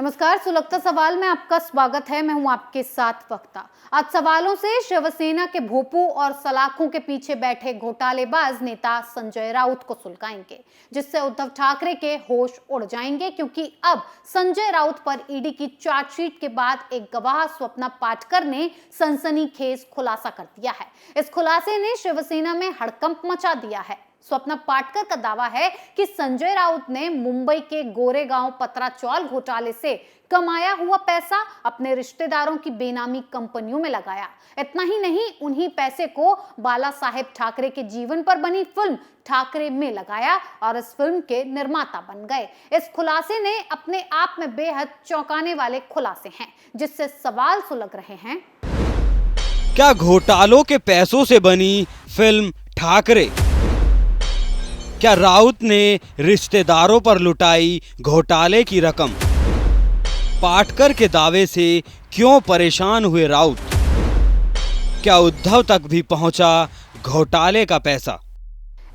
नमस्कार, सुलगता सवाल में आपका स्वागत है। मैं हूं आपके साथ वक्ता। आज सवालों से शिवसेना के भोपू और सलाखों के पीछे बैठे घोटालेबाज नेता संजय राउत को सुलगाएंगे, जिससे उद्धव ठाकरे के होश उड़ जाएंगे, क्योंकि अब संजय राउत पर ईडी की चार्जशीट के बाद एक गवाह स्वप्ना पाटकर ने सनसनीखेज खुलासा कर दिया है। इस खुलासे ने शिवसेना में हड़कंप मचा दिया है। स्वप्ना पाटकर का दावा है कि संजय राउत ने मुंबई के गोरेगांव पत्राचौल घोटाले से कमाया हुआ पैसा अपने रिश्तेदारों की बेनामी कंपनियों में लगाया। इतना ही नहीं, उन्हीं पैसे को बाला साहेब ठाकरे के जीवन पर बनी फिल्म ठाकरे में लगाया और इस फिल्म के निर्माता बन गए। इस खुलासे ने अपने आप में बेहद चौंकाने वाले खुलासे हैं, जिससे सवाल सुलग रहे हैं। क्या घोटालों के पैसों से बनी फिल्म ठाकरे? क्या राउत ने रिश्तेदारों पर लुटाई घोटाले की रकम? पाटकर के दावे से क्यों परेशान हुए राउत? क्या उद्धव तक भी पहुंचा घोटाले का पैसा?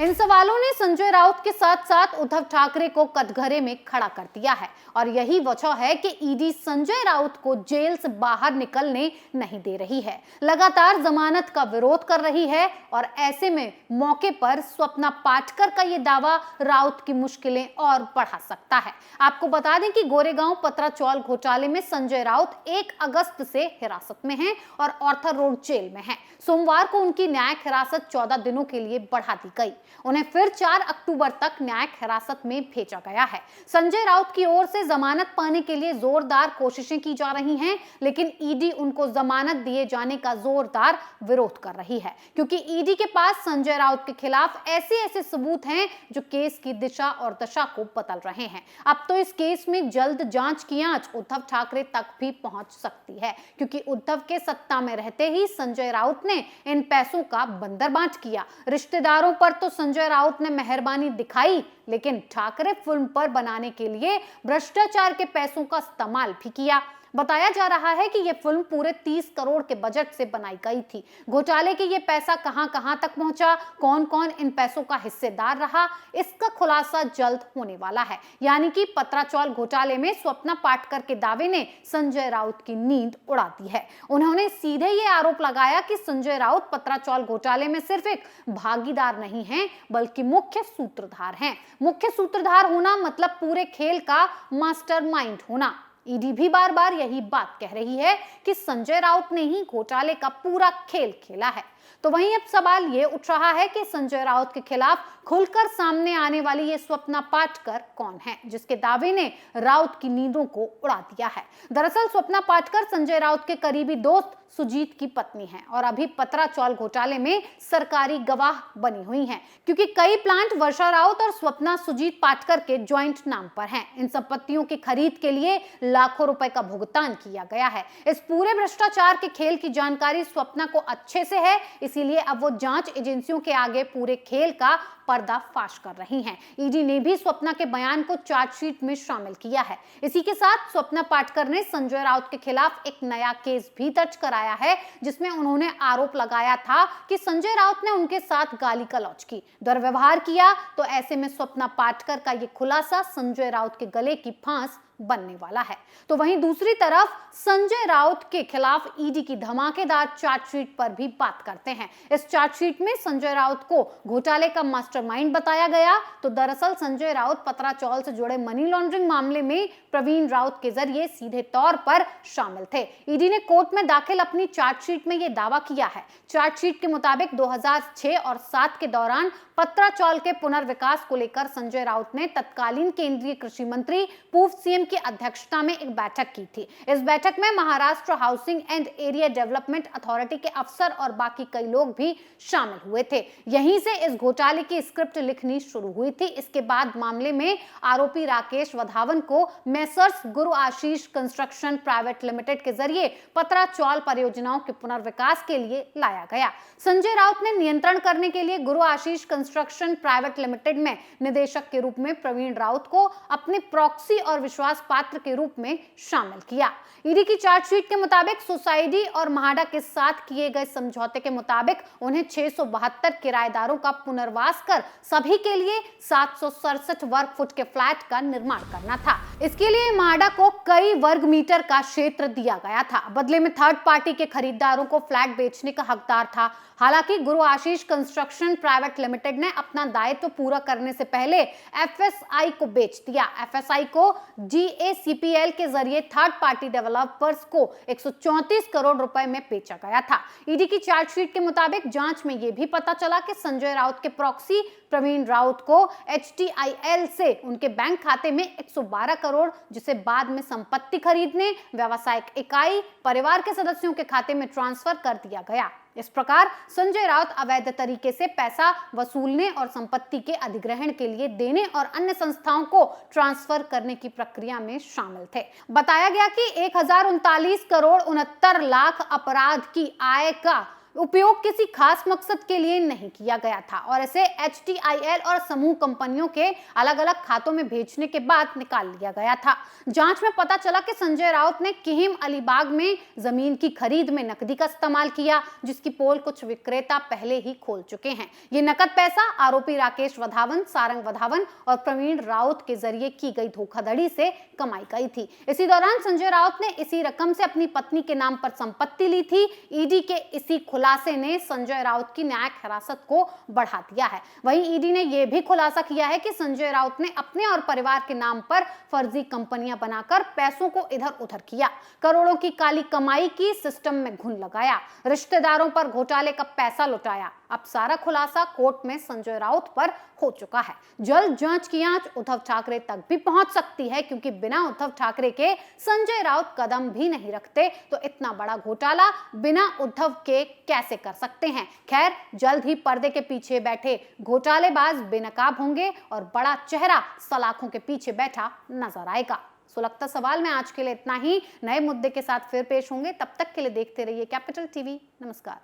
इन सवालों ने संजय राउत के साथ साथ उद्धव ठाकरे को कटघरे में खड़ा कर दिया है और यही वजह है कि ईडी संजय राउत को जेल से बाहर निकलने नहीं दे रही है। लगातार जमानत का विरोध कर रही है और ऐसे में मौके पर स्वप्ना पाटकर का ये दावा राउत की मुश्किलें और बढ़ा सकता है। आपको बता दें कि गोरेगांव पत्राचौल घोटाले में संजय राउत 1 अगस्त से हिरासत में हैं और ऑर्थर रोड जेल में हैं। सोमवार को उनकी न्यायिक हिरासत 14 दिनों के लिए बढ़ा दी गई। उन्हें फिर 4 अक्टूबर तक न्यायिक हिरासत में भेजा गया है। संजय राउत की ओर से जमानत पाने के लिए जोरदार कोशिशें की जा रही हैं, लेकिन ईडी उनको जमानत दिए जाने का जोरदार विरोध कर रही है, क्योंकि ईडी के पास संजय राउत के खिलाफ ऐसे सबूत हैं जो केस की दिशा और दशा को बदल रहे हैं। अब तो इस केस में जल्द जांच की आंच उद्धव ठाकरे तक भी पहुंच सकती है, क्योंकि उद्धव के सत्ता में रहते ही संजय राउत ने इन पैसों का बंदरबांट किया। रिश्तेदारों पर तो संजय राउत ने मेहरबानी दिखाई, लेकिन ठाकरे फिल्म पर बनाने के लिए भ्रष्टाचार के पैसों का इस्तेमाल भी किया। बताया जा रहा है कि यह फिल्म पूरे 30 करोड़ के बजट से बनाई गई थी। घोटाले के ये पैसा कहां तक पहुंचा, कौन इन पैसों का हिस्सेदार रहा, इसका खुलासा जल्द होने वाला है। यानी कि पत्राचौल घोटाले में स्वप्ना पाटकर के दावे ने संजय राउत की नींद उड़ा दी है। उन्होंने सीधे ये आरोप लगाया कि संजय राउत पत्राचौल घोटाले में सिर्फ एक भागीदार नहीं है, बल्कि मुख्य सूत्रधार हैं। मुख्य सूत्रधार होना मतलब पूरे खेल का मास्टरमाइंड होना। ईडी भी बार बार यही बात कह रही है कि संजय राउत ने ही घोटाले का पूरा खेल खेला है। तो वहीं अब सवाल ये उठ रहा है कि संजय राउत के खिलाफ खुलकर सामने आने वाली ये स्वप्ना पाटकर कौन है, जिसके दावे ने राउत की नींदों को उड़ा दिया है। दरअसल स्वप्ना पाटकर संजय राउत के करीबी दोस्त सुजीत की पत्नी हैं और अभी पत्राचौल घोटाले में सरकारी गवाह बनी हुई हैं, क्योंकि कई प्लांट वर्षा राउत और स्वप्ना सुजीत पाटकर के ज्वाइंट नाम पर हैं। इन संपत्तियों की खरीद के लिए लाखों रुपए का भुगतान किया गया है। इस पूरे भ्रष्टाचार के खेल की जानकारी स्वप्ना को अच्छे से है, इसीलिए अब वो जांच एजेंसियों के आगे पूरे खेल का पर्दाफाश कर रही हैं। ईडी ने भी स्वप्ना के बयान को चार्जशीट में शामिल किया है। इसी के साथ स्वप्ना पाटकर ने संजय राउत के खिलाफ एक नया केस भी दर्ज कराया है, जिसमें उन्होंने आरोप लगाया था कि संजय राउत ने उनके साथ गाली गलौज की, दुर्व्यवहार किया। तो ऐसे में स्वप्ना पाटकर का ये खुलासा संजय राउत के गले की फांस बनने वाला है। तो वहीं दूसरी तरफ संजय राउत के खिलाफ ईडी की धमाकेदार चार्जशीट पर भी बात करते हैं। इस चार्जशीट में संजय राउत को घोटाले का मास्टरमाइंड बताया गया। तो दरअसल संजय राउत पत्राचौल से जुड़े मनी लॉन्ड्रिंग मामले में प्रवीण राउत के जरिए सीधे तौर पर शामिल थे। ईडी ने कोर्ट में दाखिल अपनी चार्जशीट में यह दावा किया है। चार्जशीट के मुताबिक 2006 और 7 के दौरान पत्राचौल के पुनर्विकास को लेकर संजय राउत ने तत्कालीन केंद्रीय कृषि मंत्री पूर्व सीएम की अध्यक्षता में एक बैठक की थी। इस बैठक में Maharashtra housing and area development authority के अफसर और बाकी कई लोग भी शामिल हुए थे। यहीं से इस घोटाले की स्क्रिप्ट लिखनी शुरू हुई थी। इसके बाद मामले में आरोपी राकेश वधावन को मेसर्स गुरु आशीष कंस्ट्रक्शन प्राइवेट लिमिटेड के जरिए पत्राचौल परियोजनाओं के पुनर्विकास के लिए लाया गया। संजय राउत ने नियंत्रण करने के लिए गुरु आशीष कंस्ट्रक्शन प्राइवेट लिमिटेड में निदेशक के रूप में प्रवीण राउत को अपने प्रॉक्सी और विश्वास विश्वास पात्र के रूप में शामिल किया। ईडी की चार्जशीट के मुताबिक सोसाइटी और म्हाडा के साथ किए गए समझौते के मुताबिक उन्हें 672 किराएदारों का पुनर्वास कर सभी के लिए 767 वर्ग फुट के फ्लैट का निर्माण करना था। इसके लिए म्हाडा को कई वर्ग मीटर का क्षेत्र दिया गया था। बदले में थर्ड पार्टी के खरीदारों को फ्लैट बेचने का हकदार था। हालांकि गुरु आशीष कंस्ट्रक्शन प्राइवेट लिमिटेड ने अपना दायित्व पूरा करने से पहले एफएसआई को बेच दिया। एफएसआई को जीएसीपीएल के जरिए थर्ड पार्टी डेवलपर्स को 134 करोड़ रुपए में बेचा गया था। ईडी की चार्जशीट के मुताबिक जांच में यह भी पता चला कि संजय राउत के प्रॉक्सी प्रवीण राउत को एचटीआईएल से उनके बैंक खाते में 112 करोड़, जिसे बाद में संपत्ति खरीदने, व्यावसायिक इकाई, परिवार के सदस्यों के खाते में ट्रांसफर कर दिया गया। इस प्रकार संजय राउत अवैध तरीके से पैसा वसूलने और संपत्ति के अधिग्रहण के लिए देने और अन्य संस्थाओं को ट्रांसफर करने की प्रक्रिया में शामिल थे। बताया गया कि 1039 करोड़ 69 लाख अपराध की आय का उपयोग किसी खास मकसद के लिए नहीं किया गया था और इसे एचटीआईएल और समूह कंपनियों के अलग अलग खातों में भेजने के बाद निकाल लिया गया था। जांच में पता चला कि संजय राउत ने किहिम अलीबाग में जमीन की खरीद में नकदी का इस्तेमाल किया, जिसकी पोल कुछ विक्रेता पहले ही खोल चुके हैं। ये नकद पैसा आरोपी राकेश वधावन, सारंग वधावन और प्रवीण राउत के जरिए की गई धोखाधड़ी से कमाई गई थी। इसी दौरान संजय राउत ने इसी रकम से अपनी पत्नी के नाम पर संपत्ति ली थी। ईडी के इसी खुलासे ने संजय राउत की न्यायिक हिरासत को बढ़ा दिया है। वहीं ईडी ने यह भी खुलासा किया है कि संजय राउत ने अपने और परिवार के नाम पर फर्जी कंपनियां बनाकर पैसों को इधर उधर किया, करोड़ों की काली कमाई की, सिस्टम में घुन लगाया, रिश्तेदारों पर घोटाले का पैसा लुटाया। अब सारा खुलासा कोर्ट में संजय राउत पर हो चुका है। जल्द जांच की आंच उद्धव ठाकरे तक भी पहुंच सकती है, क्योंकि बिना उद्धव ठाकरे के संजय राउत कदम भी नहीं रखते, तो इतना बड़ा घोटाला बिना उद्धव के कैसे कर सकते हैं। खैर, जल्द ही पर्दे के पीछे बैठे घोटालेबाज बेनकाब होंगे और बड़ा चेहरा सलाखों के पीछे बैठा नजर आएगा। सुलगता सवाल में आज के लिए इतना ही। नए मुद्दे के साथ फिर पेश होंगे, तब तक के लिए देखते रहिए कैपिटल टीवी। नमस्कार।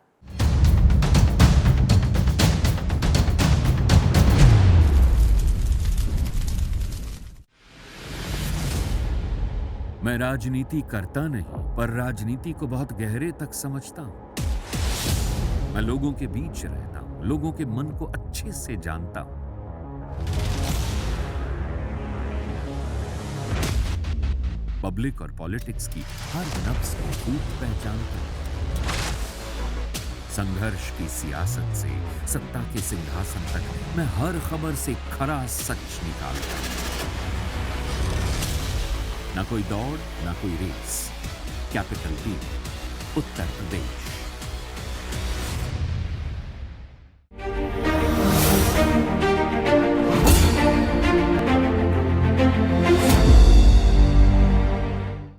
मैं राजनीति करता नहीं, पर राजनीति को बहुत गहरे तक समझता हूं। मैं लोगों के बीच रहता हूं, लोगों के मन को अच्छे से जानता हूं। पब्लिक और पॉलिटिक्स की हर नब्ज को खूब पहचानता हूं। संघर्ष की सियासत से सत्ता के सिंहासन तक मैं हर खबर से खरा सच निकालता हूं। ना कोई दौड़, ना कोई race. Capital TV, Uttar Pradesh.